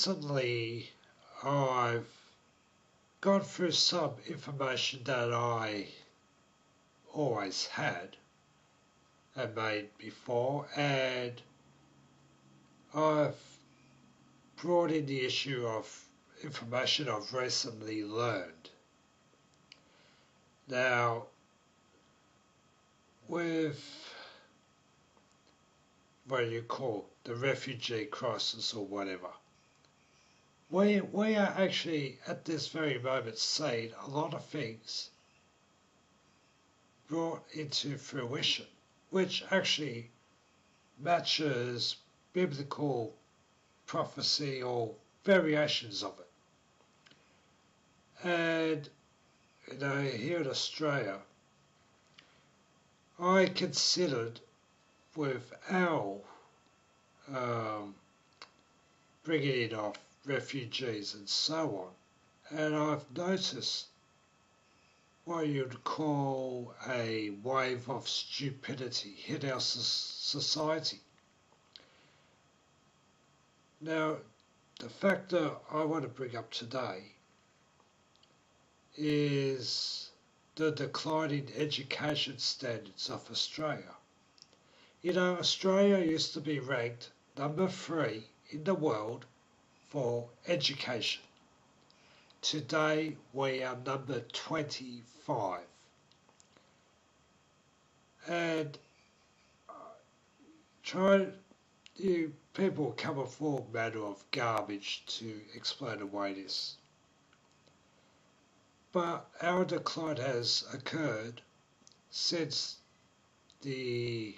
recently I've gone through some information that I always had and made before, and I've brought in the issue of information I've recently learned. Now, with what you call the refugee crisis or whatever, we are actually at this very moment seeing a lot of things brought into fruition, which actually matches biblical prophecy or variations of it. And here in Australia, I considered with our bringing in of refugees and so on, and I've noticed what you'd call a wave of stupidity hit our society. Now, the factor I want to bring up today is the declining education standards of Australia. Australia used to be ranked number 3 in the world for education. Today we are number 25. And you people come up with all manner of garbage to explain away this. But our decline has occurred since the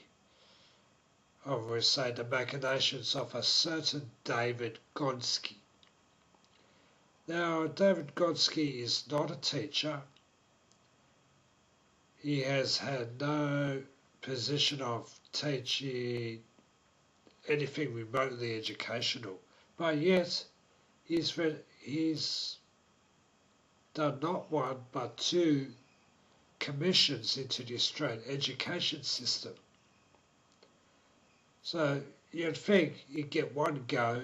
machinations of a certain David Gonski. Now, David Gonski is not a teacher. He has had no position of teaching anything remotely educational, but yet he's done not one but 2 commissions into the Australian education system. So you'd think you'd get one go,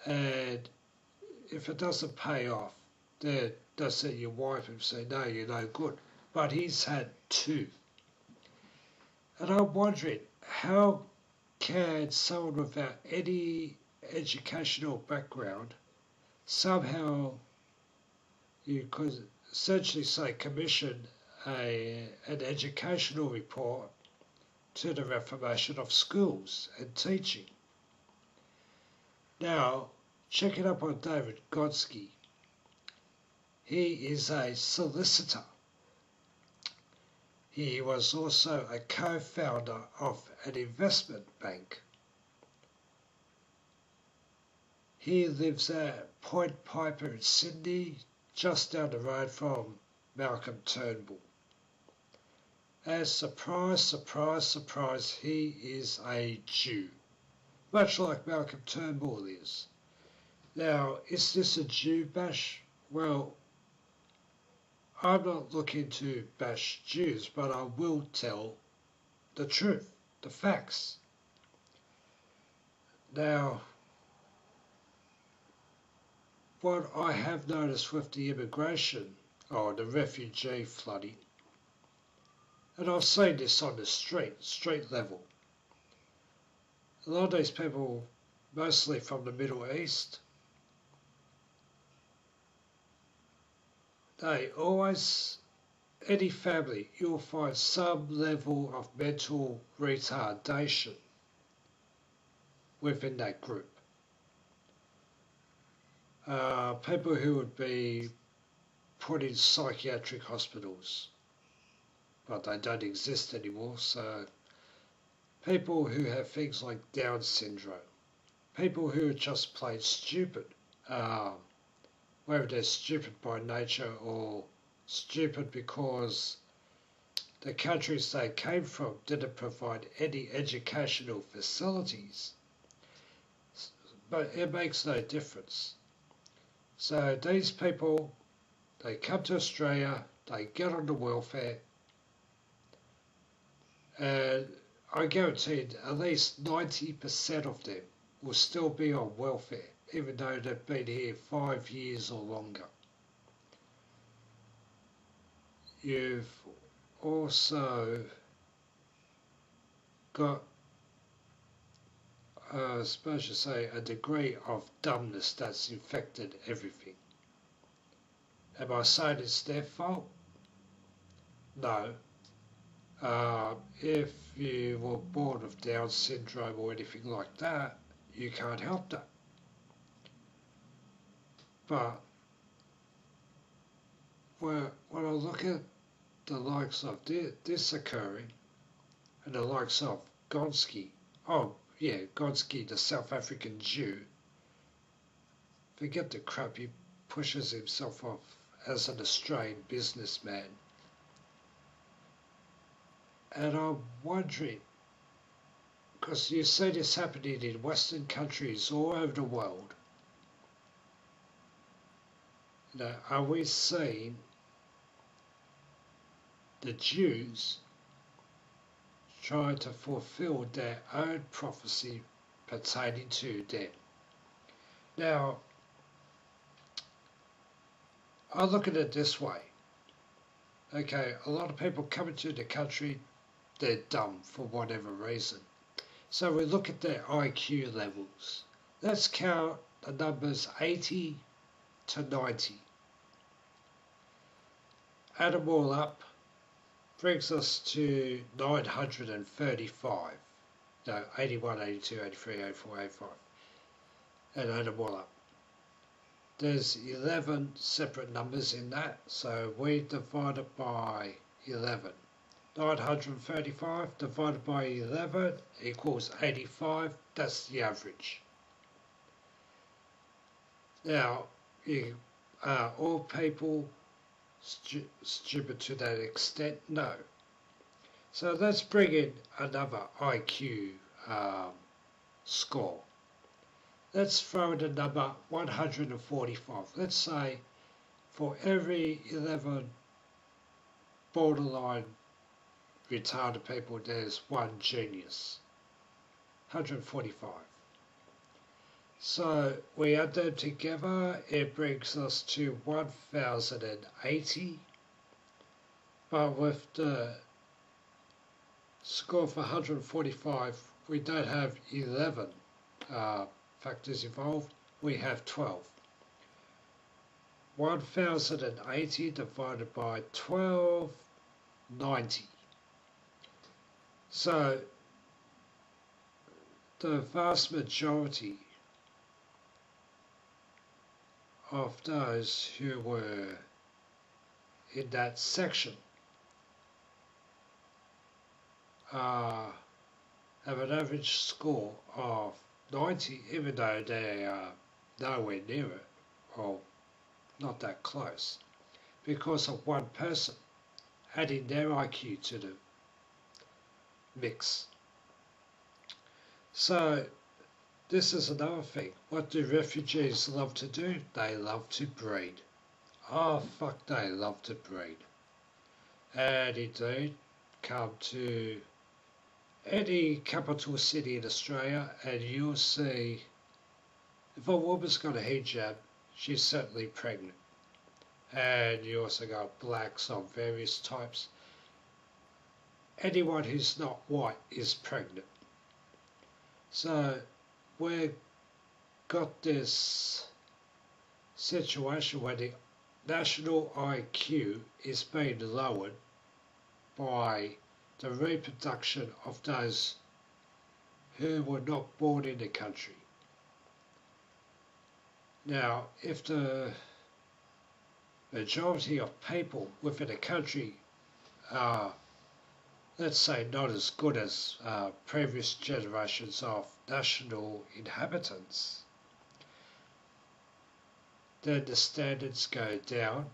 and if it doesn't pay off, then they'll send your wife and say, no, you're no good. But he's had 2. And I'm wondering, how can someone without any educational background somehow, you could essentially say, commission an educational report to the reformation of schools and teaching? Now, checking up on David Gonski, he is a solicitor. He was also a co-founder of an investment bank. He lives at Point Piper in Sydney, just down the road from Malcolm Turnbull. And surprise, surprise, surprise, he is a Jew, much like Malcolm Turnbull is. Now, is this a Jew bash? Well, I'm not looking to bash Jews, but I will tell the truth, the facts. Now, what I have noticed with the immigration, or the refugee flooding, and I've seen this on the street level, a lot of these people, mostly from the Middle East, they always, any family, you'll find some level of mental retardation within that group. People who would be put in psychiatric hospitals, but they don't exist anymore, so people who have things like Down syndrome, people who are just plain stupid, whether they're stupid by nature or stupid because the countries they came from didn't provide any educational facilities. But it makes no difference. So these people, they come to Australia, they get on the welfare, and I guarantee at least 90% of them will still be on welfare even though they've been here 5 years or longer. You've also got, I suppose you say, a degree of dumbness that's infected everything. Am I saying it's their fault? No. If you were born with Down syndrome or anything like that, you can't help that. But when I look at the likes of this occurring, and the likes of Gonski, Gonski, the South African Jew, forget the crap he pushes himself off as an Australian businessman. And I'm wondering, because you see this happening in Western countries all over the world, are we seeing the Jews trying to fulfill their own prophecy pertaining to them? Now, I look at it this way. Okay, a lot of people coming to the country, they're dumb for whatever reason. So we look at their IQ levels. Let's count the numbers 80 to 90. Add them all up, brings us to 935. No, 81, 82, 83, 84, 85. And add them all up. There's 11 separate numbers in that, so we divide it by 11. 935 divided by 11 equals 85. That's the average. Now, are all people stupid to that extent? No. So let's bring in another IQ score. Let's throw in the number 145. Let's say for every 11 borderline retarded people, there's one genius. 145. So we add them together, it brings us to 1080. But with the score for 145, we don't have 11 factors involved, we have 12. 1080 divided by 12, 90. So the vast majority of those who were in that section have an average score of 90, even though they are nowhere near it, or not that close, because of one person adding their IQ to the mix. So this is another thing. What do refugees love to do? They love to breed. Oh fuck, they love to breed. And indeed, come to any capital city in Australia and you'll see if a woman's got a hijab, she's certainly pregnant. And you also got blacks of various types. Anyone who's not white is pregnant. So we've got this situation where the national IQ is being lowered by the reproduction of those who were not born in the country. Now, if the majority of people within a country are, let's say, not as good as previous generations of national inhabitants, then the standards go down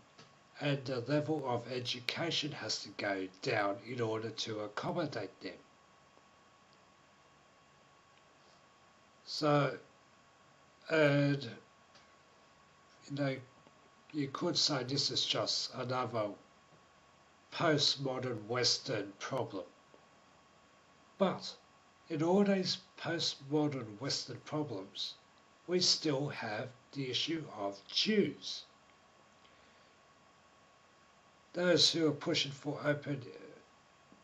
and the level of education has to go down in order to accommodate them. So, and you could say this is just another postmodern Western problem. But in all these postmodern Western problems, we still have the issue of Jews. Those who are pushing for open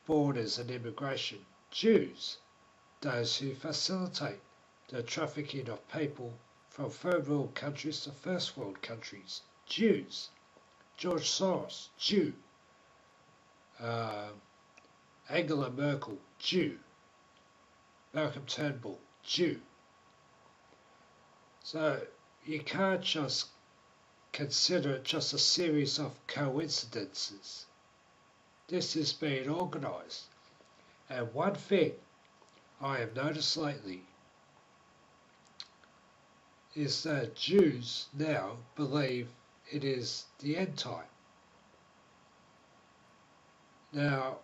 borders and immigration, Jews. Those who facilitate the trafficking of people from third world countries to first world countries, Jews. George Soros, Jew. Angela Merkel, Jew. Malcolm Turnbull, Jew. So you can't just consider it just a series of coincidences. This is being organised. And one thing I have noticed lately is that Jews now believe it is the end time. Now,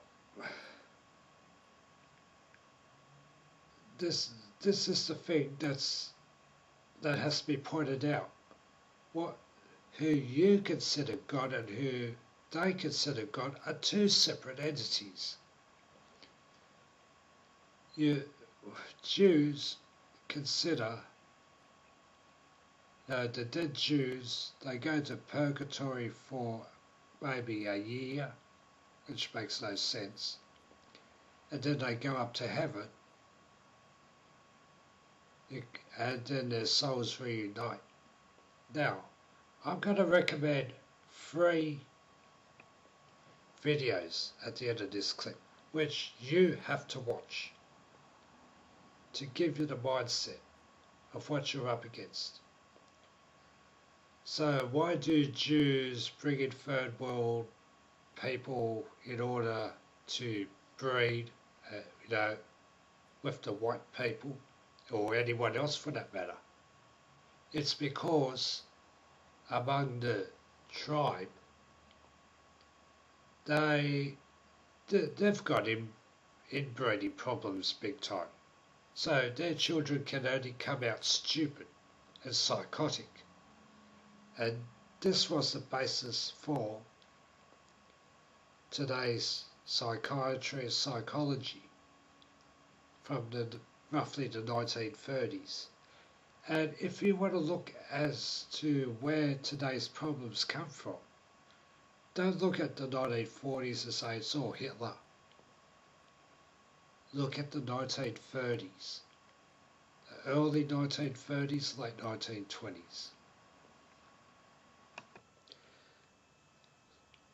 this is the thing that has to be pointed out. Who you consider God and who they consider God are two separate entities. Jews consider the dead Jews, they go to purgatory for maybe a year, which makes no sense, and then they go up to heaven, and then their souls reunite. Now, I'm going to recommend 3 videos at the end of this clip, which you have to watch to give you the mindset of what you're up against. So why do Jews bring in third world people in order to breed, with the white people, or anyone else for that matter? It's because among the tribe, they've got inbreeding problems big time. So their children can only come out stupid and psychotic. And this was the basis for today's psychiatry and psychology from roughly the 1930s. And if you want to look as to where today's problems come from, don't look at the 1940s and say it's all Hitler. Look at the 1930s, the early 1930s, late 1920s.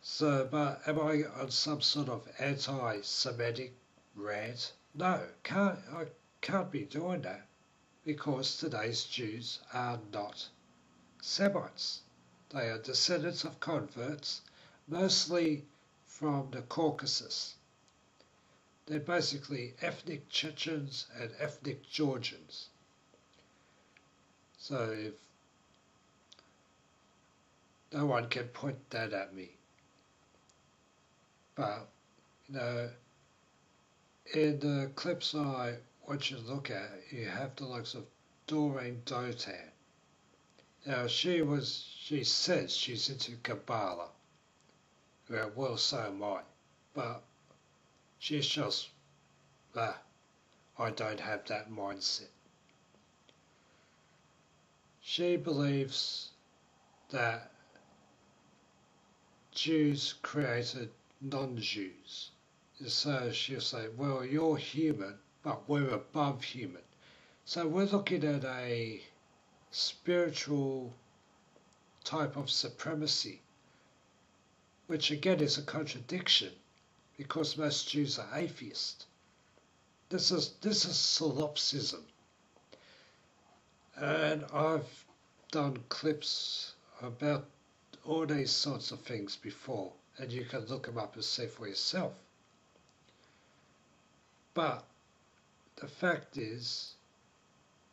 So, but am I on some sort of anti-Semitic rant? No, I can't be doing that, because today's Jews are not Semites. They are descendants of converts, mostly from the Caucasus. They're basically ethnic Chechens and ethnic Georgians. So if no one can point that at me. But, in the clips I want you to look at, you have the likes of Doreen Dotan. Now she says she's into Kabbalah. Well, so am I. But she's just, I don't have that mindset. She believes that Jews created non-Jews. So she'll say, well, you're human, but we're above human. So we're looking at a spiritual type of supremacy, which again is a contradiction, because most Jews are atheists. This is solipsism. And I've done clips about all these sorts of things before, and you can look them up and see for yourself. But the fact is,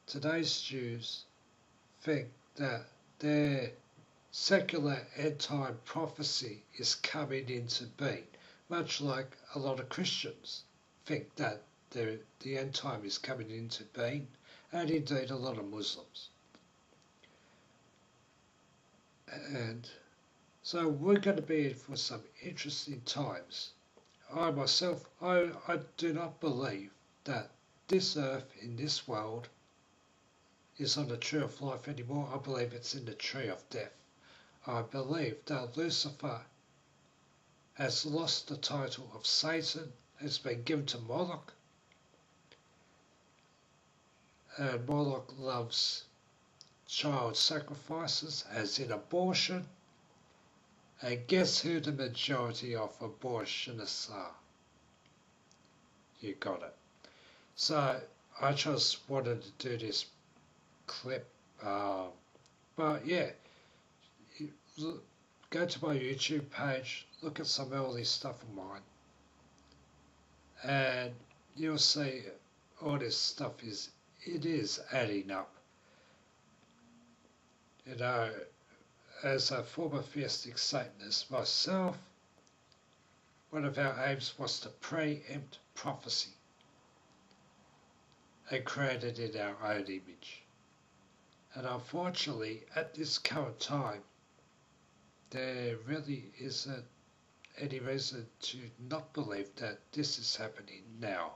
today's Jews think that their secular end-time prophecy is coming into being, much like a lot of Christians think that the end time is coming into being, and indeed a lot of Muslims. And so we're going to be in for some interesting times. I myself, I do not believe that this earth in this world is on the tree of life anymore. I believe it's in the tree of death. I believe that Lucifer has lost the title of Satan, has been given to Moloch, and Moloch loves child sacrifices, as in abortion. And guess who the majority of abortionists are? You got it. So I just wanted to do this clip, but yeah, go to my YouTube page, look at some early stuff of mine, and you'll see all this stuff it is adding up. You know, as a former theistic Satanist myself, one of our aims was to preempt prophecy and create it in our own image. And unfortunately, at this current time, there really isn't any reason to not believe that this is happening now.